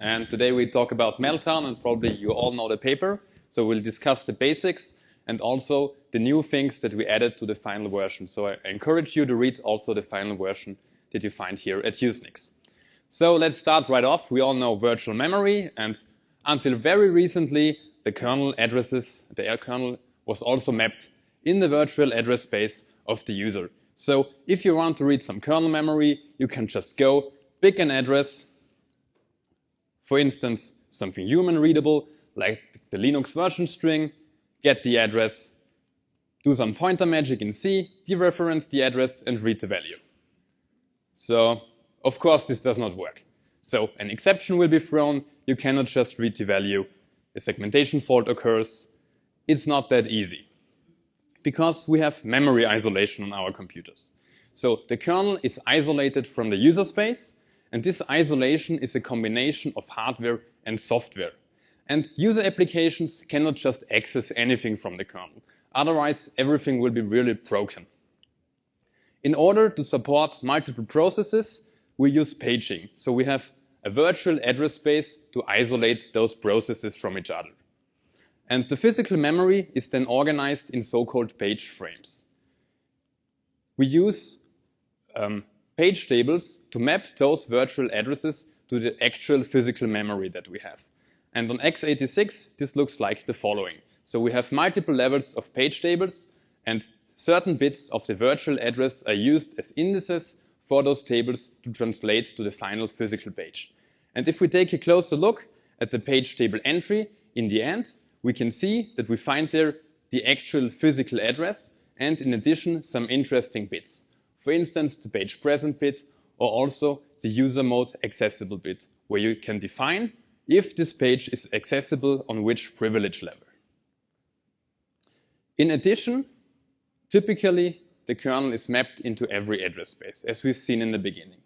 and today we talk about Meltdown, and probably you all know the paper. So we'll discuss the basics and also the new things that we added to the final version. So I encourage you to read also the final version that you find here at USENIX. So let's start right off. We all know virtual memory, and until very recently, the kernel addresses, the air kernel, was also mapped in the virtual address space of the user. So if you want to read some kernel memory, you can just go, pick an address, for instance, something human readable, like the Linux version string, get the address, do some pointer magic in C, dereference the address, and read the value. So, of course, this does not work. So an exception will be thrown. You cannot just read the value. A segmentation fault occurs. It's not that easy, because we have memory isolation on our computers. So the kernel is isolated from the user space, and this isolation is a combination of hardware and software. And user applications cannot just access anything from the kernel. Otherwise, everything will be really broken. In order to support multiple processes, we use paging. So we have a virtual address space to isolate those processes from each other. And the physical memory is then organized in so-called page frames. We use page tables to map those virtual addresses to the actual physical memory that we have. And on x86, this looks like the following. So we have multiple levels of page tables, and certain bits of the virtual address are used as indices for those tables to translate to the final physical page. And if we take a closer look at the page table entry, in the end, we can see that we find there the actual physical address and in addition some interesting bits. For instance, the page present bit or also the user mode accessible bit, where you can define if this page is accessible on which privilege level. In addition, typically the kernel is mapped into every address space, as we've seen in the beginning.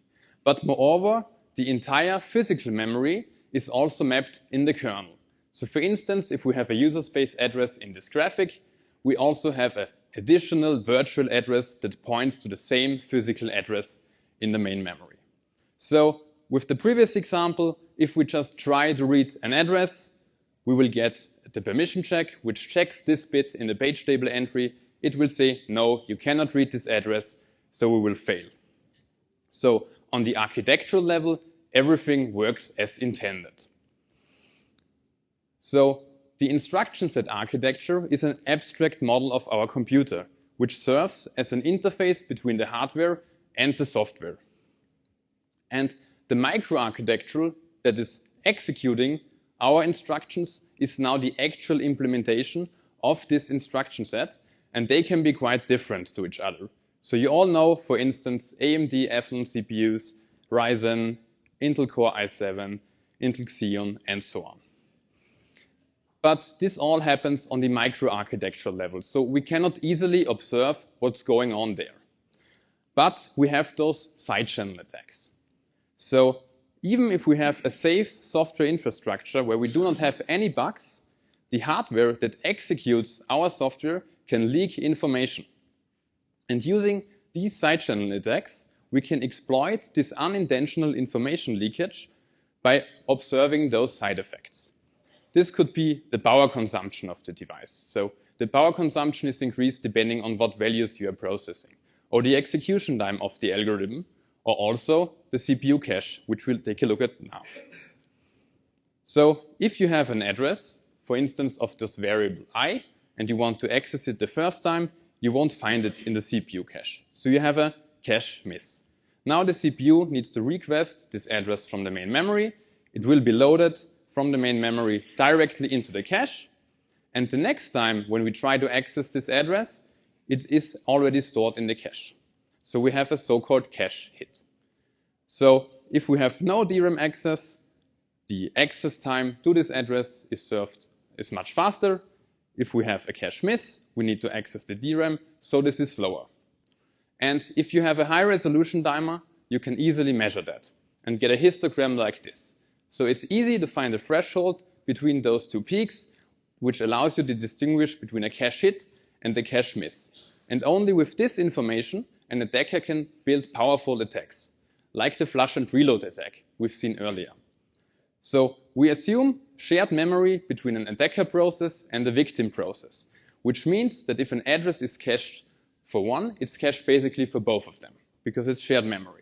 But moreover, the entire physical memory is also mapped in the kernel. So for instance, if we have a user space address in this graphic, we also have an additional virtual address that points to the same physical address in the main memory. So with the previous example, if we just try to read an address, we will get the permission check, which checks this bit in the page table entry. It will say, no, you cannot read this address, so we will fail. So on the architectural level, everything works as intended. So the instruction set architecture is an abstract model of our computer, which serves as an interface between the hardware and the software. And the microarchitecture that is executing our instructions is now the actual implementation of this instruction set, and they can be quite different to each other. So you all know, for instance, AMD Athlon CPUs, Ryzen, Intel Core i7, Intel Xeon, and so on. But this all happens on the microarchitectural level, so we cannot easily observe what's going on there. But we have those side channel attacks. So even if we have a safe software infrastructure where we do not have any bugs, the hardware that executes our software can leak information. And using these side channel attacks, we can exploit this unintentional information leakage by observing those side effects. This could be the power consumption of the device. So the power consumption is increased depending on what values you are processing, or the execution time of the algorithm, or also the CPU cache, which we'll take a look at now. So if you have an address, for instance, of this variable I, and you want to access it the first time, you won't find it in the CPU cache. So you have a cache miss. Now the CPU needs to request this address from the main memory. It will be loaded from the main memory directly into the cache. And the next time when we try to access this address, it is already stored in the cache. So we have a so-called cache hit. So if we have no DRAM access, the access time to this address is much faster. If we have a cache miss, we need to access the DRAM, so this is slower. And if you have a high resolution timer, you can easily measure that and get a histogram like this. So it's easy to find a threshold between those two peaks, which allows you to distinguish between a cache hit and a cache miss. And only with this information, an attacker can build powerful attacks, like the flush and reload attack we've seen earlier. So we assume shared memory between an attacker process and a victim process, which means that if an address is cached for one, it's cached basically for both of them, because it's shared memory.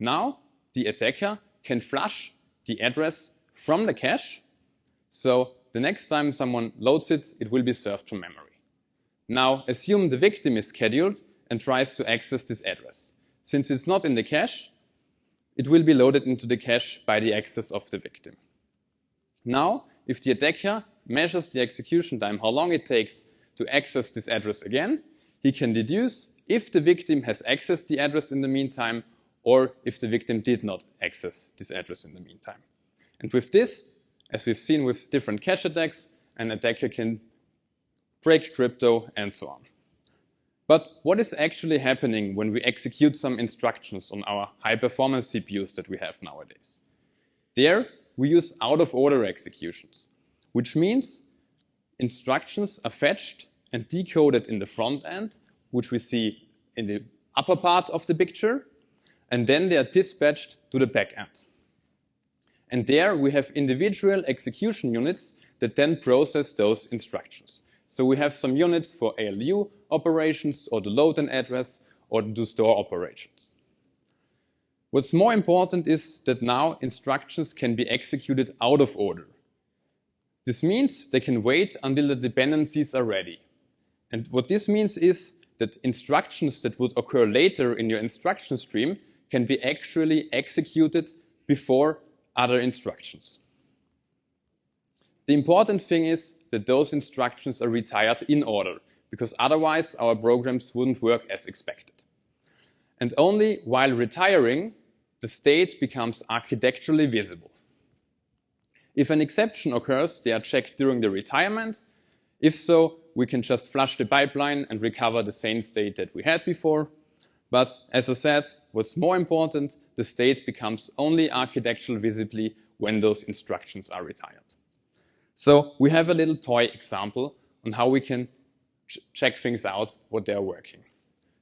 Now, the attacker can flush the address from the cache, so the next time someone loads it, it will be served from memory. Now, assume the victim is scheduled and tries to access this address. Since it's not in the cache, it will be loaded into the cache by the access of the victim. Now, if the attacker measures the execution time, how long it takes to access this address again, he can deduce if the victim has accessed the address in the meantime or if the victim did not access this address in the meantime. And with this, as we've seen with different cache attacks, an attacker can break crypto and so on. But what is actually happening when we execute some instructions on our high-performance CPUs that we have nowadays? There, we use out-of-order executions, which means instructions are fetched and decoded in the front end, which we see in the upper part of the picture, and then they are dispatched to the back end. And there we have individual execution units that then process those instructions. So we have some units for ALU operations or to load an address or to store operations. What's more important is that now instructions can be executed out of order. This means they can wait until the dependencies are ready. And what this means is that instructions that would occur later in your instruction stream can be actually executed before other instructions. The important thing is that those instructions are retired in order, because otherwise our programs wouldn't work as expected. And only while retiring, the state becomes architecturally visible. If an exception occurs, they are checked during the retirement. If so, we can just flush the pipeline and recover the same state that we had before. But as I said, what's more important, the state becomes only architecturally visibly when those instructions are retired. So we have a little toy example on how we can check things out, what they are working.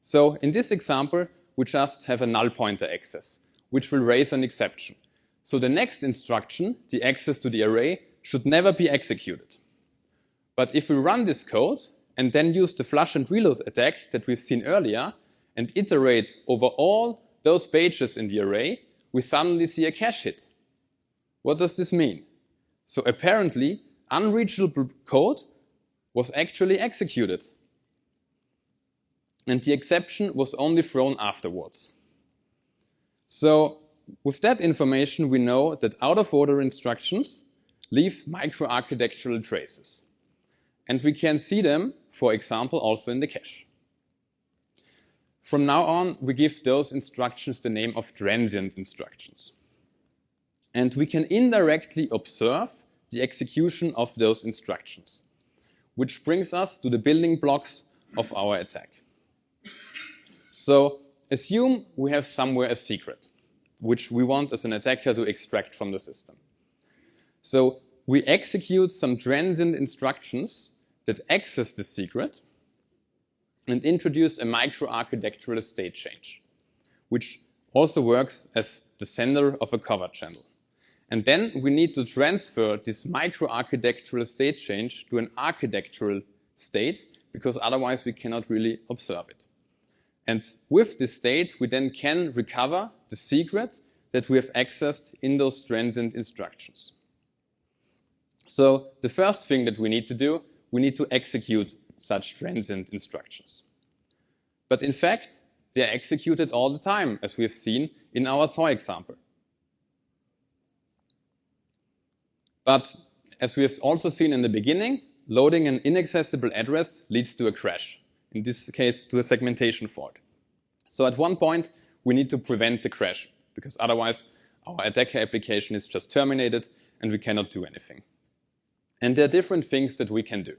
So in this example, we just have a null pointer access, which will raise an exception. So the next instruction, the access to the array, should never be executed. But if we run this code and then use the flush and reload attack that we've seen earlier and iterate over all those pages in the array, we suddenly see a cache hit. What does this mean? So apparently, unreachable code was actually executed. And the exception was only thrown afterwards. So with that information, we know that out-of-order instructions leave microarchitectural traces. And we can see them, for example, also in the cache. From now on, we give those instructions the name of transient instructions. And we can indirectly observe the execution of those instructions, which brings us to the building blocks of our attack. So assume we have somewhere a secret, which we want as an attacker to extract from the system. So we execute some transient instructions that access the secret and introduce a microarchitectural state change, which also works as the sender of a cover channel. And then we need to transfer this microarchitectural state change to an architectural state, because otherwise we cannot really observe it. And with this state, we then can recover the secret that we have accessed in those transient instructions. So the first thing that we need to do, we need to execute such transient instructions. But in fact, they are executed all the time, as we have seen in our toy example. But as we have also seen in the beginning, loading an inaccessible address leads to a crash, in this case to a segmentation fault. So at one point, we need to prevent the crash, because otherwise our attacker application is just terminated and we cannot do anything. And there are different things that we can do.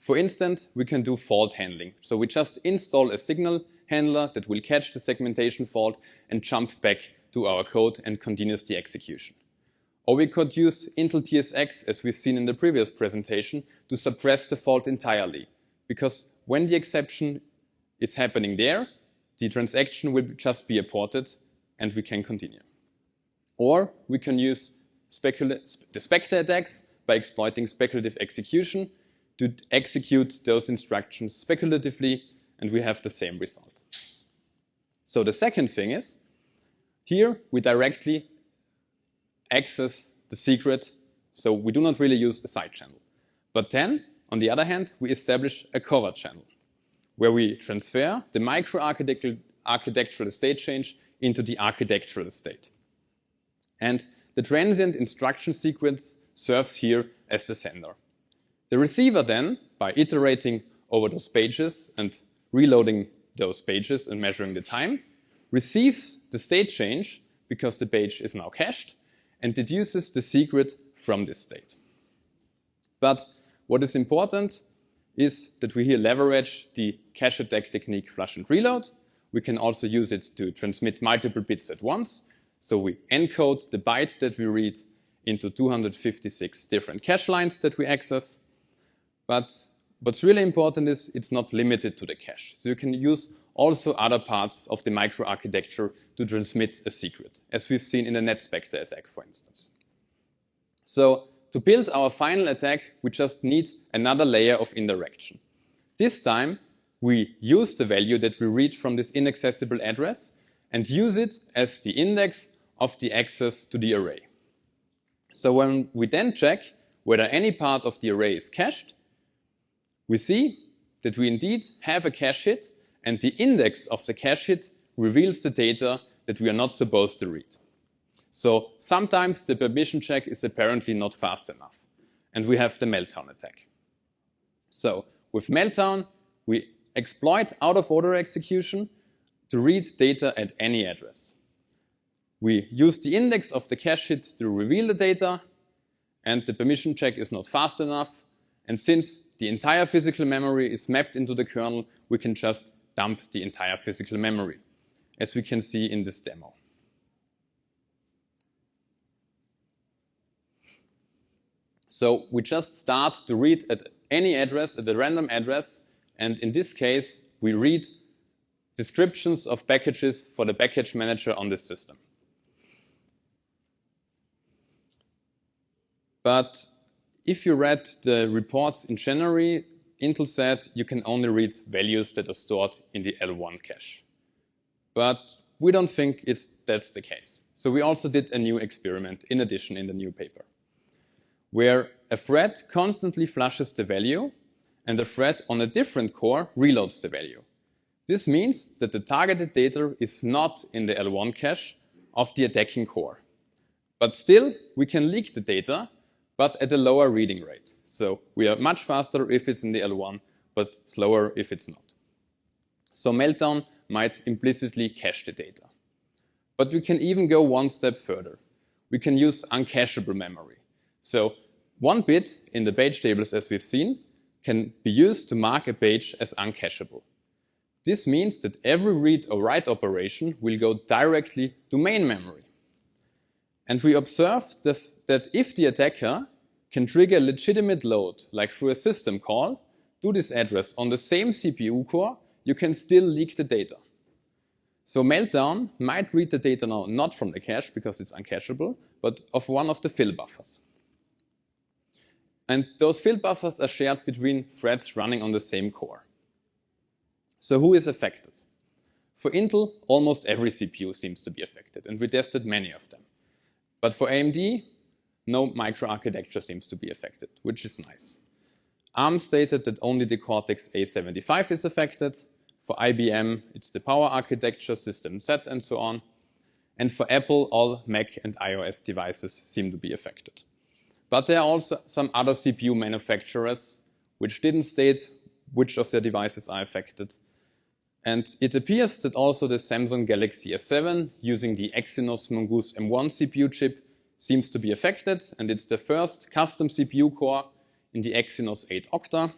For instance, we can do fault handling. So we just install a signal handler that will catch the segmentation fault and jump back to our code and continues the execution. Or we could use Intel TSX, as we've seen in the previous presentation, to suppress the fault entirely. Because when the exception is happening there, the transaction will just be aborted and we can continue. Or we can use the specter attacks by exploiting speculative execution to execute those instructions speculatively, and we have the same result. So the second thing is, here we directly access the secret, so we do not really use a side channel. But then, on the other hand, we establish a covert channel, where we transfer the micro-architectural state change into the architectural state. And the transient instruction sequence serves here as the sender. The receiver then, by iterating over those pages and reloading those pages and measuring the time, receives the state change because the page is now cached and deduces the secret from this state. But what is important is that we here leverage the cache attack technique flush and reload. We can also use it to transmit multiple bits at once. So we encode the bytes that we read into 256 different cache lines that we access. But what's really important is it's not limited to the cache. So you can use also other parts of the microarchitecture to transmit a secret, as we've seen in the NetSpectre attack, for instance. So to build our final attack, we just need another layer of indirection. This time, we use the value that we read from this inaccessible address and use it as the index of the access to the array. So when we then check whether any part of the array is cached, we see that we indeed have a cache hit, and the index of the cache hit reveals the data that we are not supposed to read. So sometimes the permission check is apparently not fast enough, and we have the Meltdown attack. So with Meltdown, we exploit out-of-order execution to read data at any address. We use the index of the cache hit to reveal the data, and the permission check is not fast enough, and since the entire physical memory is mapped into the kernel, we can just dump the entire physical memory, as we can see in this demo. So we just start to read at any address, at a random address, and in this case, we read descriptions of packages for the package manager on this system. But if you read the reports in January, Intel said you can only read values that are stored in the L1 cache. But we don't think that's the case. So we also did a new experiment in addition in the new paper, where a thread constantly flushes the value and a thread on a different core reloads the value. This means that the targeted data is not in the L1 cache of the attacking core. But still, we can leak the data, but at a lower reading rate. So we are much faster if it's in the L1, but slower if it's not. So Meltdown might implicitly cache the data. But we can even go one step further. We can use uncatchable memory. So one bit in the page tables, as we've seen, can be used to mark a page as uncatchable. This means that every read or write operation will go directly to main memory. And we observed that if the attacker can trigger a legitimate load, like through a system call, to this address on the same CPU core, you can still leak the data. So Meltdown might read the data now not from the cache because it's uncatchable, but of one of the fill buffers. And those fill buffers are shared between threads running on the same core. So who is affected? For Intel, almost every CPU seems to be affected, and we tested many of them. But for AMD, no microarchitecture seems to be affected, which is nice. ARM stated that only the Cortex A75 is affected. For IBM, it's the Power architecture, System Z, and so on. And for Apple, all Mac and iOS devices seem to be affected. But there are also some other CPU manufacturers which didn't state which of their devices are affected. And it appears that also the Samsung Galaxy S7 using the Exynos Mongoose M1 CPU chip seems to be affected, and it's the first custom CPU core in the Exynos 8 Octa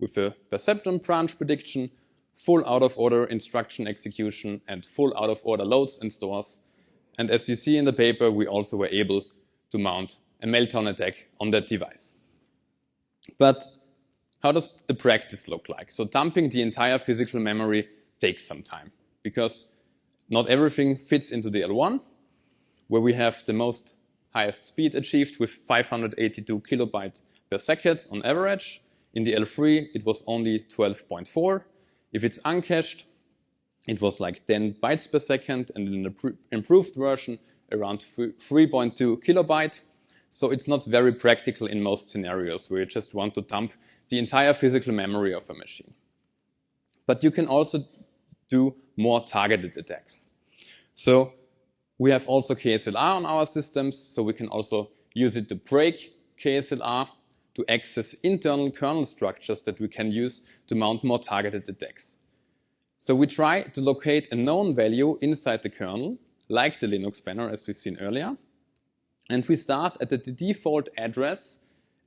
with a perceptron branch prediction, full out-of-order instruction execution, and full out-of-order loads and stores. And as you see in the paper, we also were able to mount a Meltdown attack on that device. But how does the practice look like? So dumping the entire physical memory takes some time because not everything fits into the L1, where we have the most highest speed achieved with 582 kilobytes per second on average. In the L3, it was only 12.4. If it's uncached, it was like 10 bytes per second, and in the improved version, around 3.2 kilobyte. So it's not very practical in most scenarios where you just want to dump the entire physical memory of a machine. But you can also do more targeted attacks. So we have also KASLR on our systems, so we can also use it to break KASLR to access internal kernel structures that we can use to mount more targeted attacks. So we try to locate a known value inside the kernel, like the Linux banner as we've seen earlier, and we start at the default address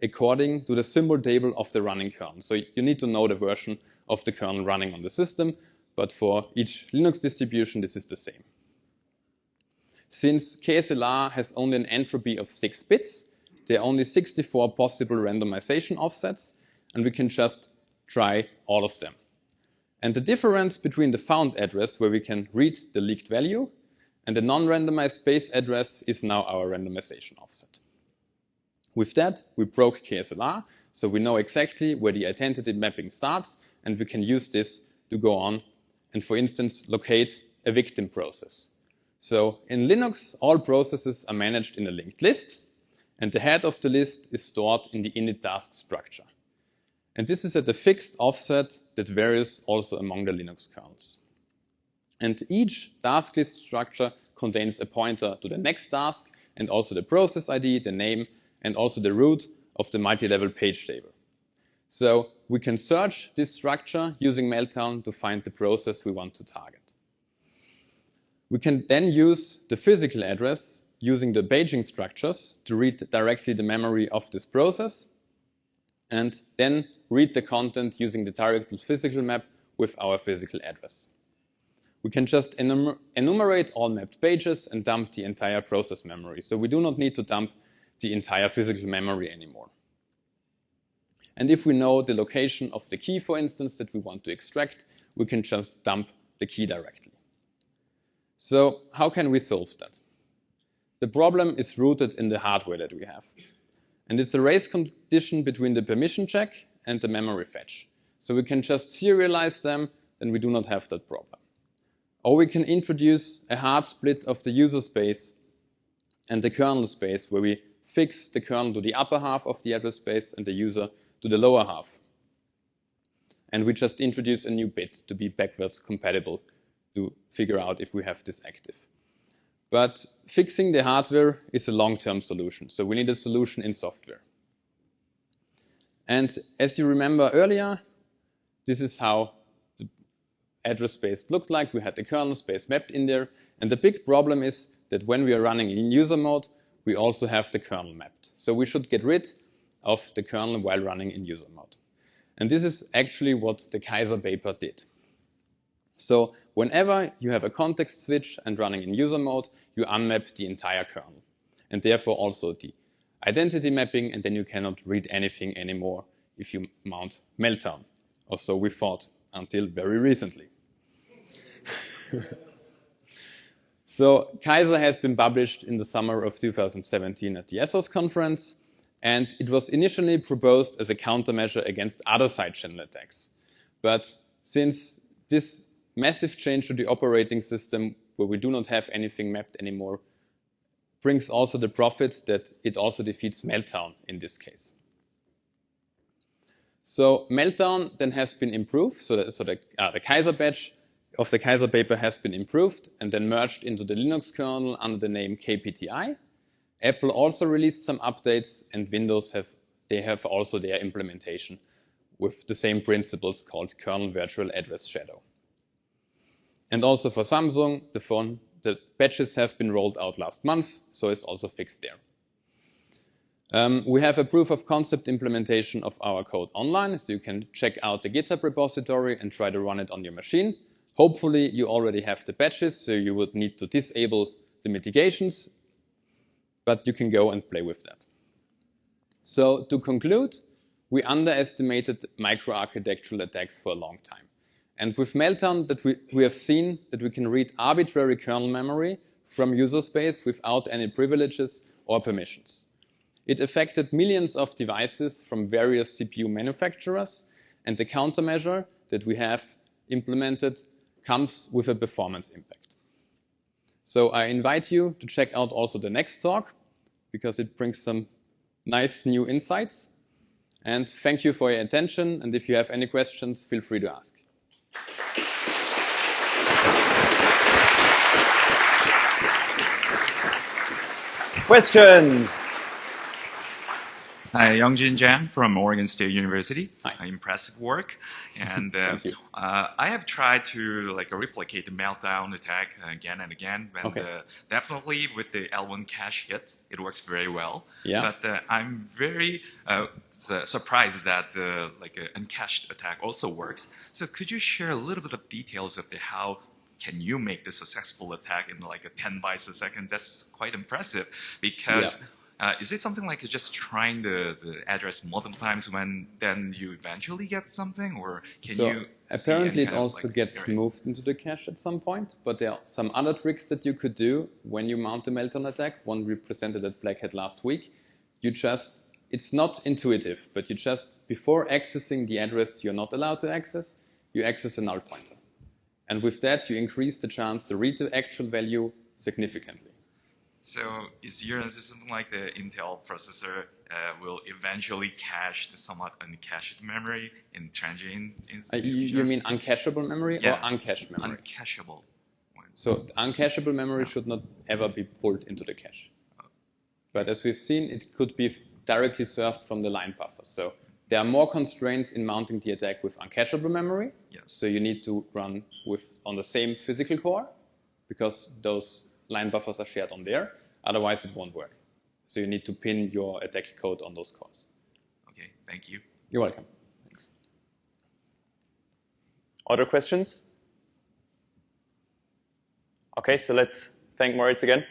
according to the symbol table of the running kernel. So you need to know the version of the kernel running on the system, but for each Linux distribution, this is the same. Since KASLR has only an entropy of 6 bits, there are only 64 possible randomization offsets, and we can just try all of them. And the difference between the found address, where we can read the leaked value, and the non-randomized base address is now our randomization offset. With that, we broke KASLR, so we know exactly where the identity mapping starts, and we can use this to go on and, for instance, locate a victim process. So in Linux, all processes are managed in a linked list, and the head of the list is stored in the init task structure. And this is at a fixed offset that varies also among the Linux kernels. And each task list structure contains a pointer to the next task, and also the process ID, the name, and also the root of the multi-level page table. So we can search this structure using Meltdown to find the process we want to target. We can then use the physical address using the paging structures to read directly the memory of this process, and then read the content using the directed physical map with our physical address. We can just enumerate all mapped pages and dump the entire process memory. So we do not need to dump the entire physical memory anymore. And if we know the location of the key, for instance, that we want to extract, we can just dump the key directly. So how can we solve that? The problem is rooted in the hardware that we have. And it's a race condition between the permission check and the memory fetch. So we can just serialize them, then we do not have that problem. Or we can introduce a hard split of the user space and the kernel space, where we fix the kernel to the upper half of the address space and the user to the lower half. And we just introduce a new bit to be backwards compatible to figure out if we have this active. But fixing the hardware is a long-term solution, so we need a solution in software. And as you remember earlier, this is how the address space looked like. We had the kernel space mapped in there, and the big problem is that when we are running in user mode, we also have the kernel mapped. So we should get rid of the kernel while running in user mode. And this is actually what the Kaiser paper did. So whenever you have a context switch and running in user mode, you unmap the entire kernel, and therefore also the identity mapping, and then you cannot read anything anymore if you mount Meltdown. Or so we thought until very recently. So Kaiser has been published in the summer of 2017 at the ESOS conference, and it was initially proposed as a countermeasure against other side channel attacks. But since this massive change to the operating system, where we do not have anything mapped anymore, brings also the profit that it also defeats Meltdown in this case. So Meltdown then has been improved, so the Kaiser batch of the Kaiser paper has been improved and then merged into the Linux kernel under the name KPTI. Apple also released some updates, and Windows have also their implementation with the same principles called kernel virtual address shadow. And also for Samsung, the patches have been rolled out last month, so it's also fixed there. We have a proof of concept implementation of our code online, so you can check out the GitHub repository and try to run it on your machine. Hopefully you already have the patches, so you would need to disable the mitigations, but you can go and play with that. So to conclude, we underestimated microarchitectural attacks for a long time. And with Meltdown, that we have seen that we can read arbitrary kernel memory from user space without any privileges or permissions. It affected millions of devices from various CPU manufacturers, and the countermeasure that we have implemented comes with a performance impact. So I invite you to check out also the next talk, because it brings some nice new insights. And thank you for your attention, and if you have any questions, feel free to ask. Questions? Hi, Youngjin Jang from Oregon State University. Hi. Impressive work. And Thank you. I have tried to replicate the Meltdown Attack again and again. And definitely with the L1 cache hit, it works very well. Yeah. But I'm very surprised that an uncached attack also works. So could you share a little bit of details of how can you make the successful attack in 10 bytes a second? That's quite impressive because. Yeah. Is it something like just trying the address multiple times when then you eventually get something, or can you? Apparently, it also gets moved into the cache at some point. But there are some other tricks that you could do when you mount the Meltdown attack. One we presented at Black Hat last week. It's not intuitive, but you just before accessing the address you're not allowed to access, you access a null pointer, and with that you increase the chance to read the actual value significantly. So is your answer something like the Intel processor will eventually cache the somewhat uncached memory in transient instances? You mean uncacheable memory or uncached memory? Uncacheable. So uncacheable memory should not ever be pulled into the cache. But as we've seen, it could be directly served from the line buffer. So there are more constraints in mounting the attack with uncacheable memory. Yes. So you need to run on the same physical core because those line buffers are shared on there. Otherwise, it won't work. So you need to pin your attack code on those cores. Okay, thank you. You're welcome. Thanks. Other questions? Okay, so let's thank Moritz again.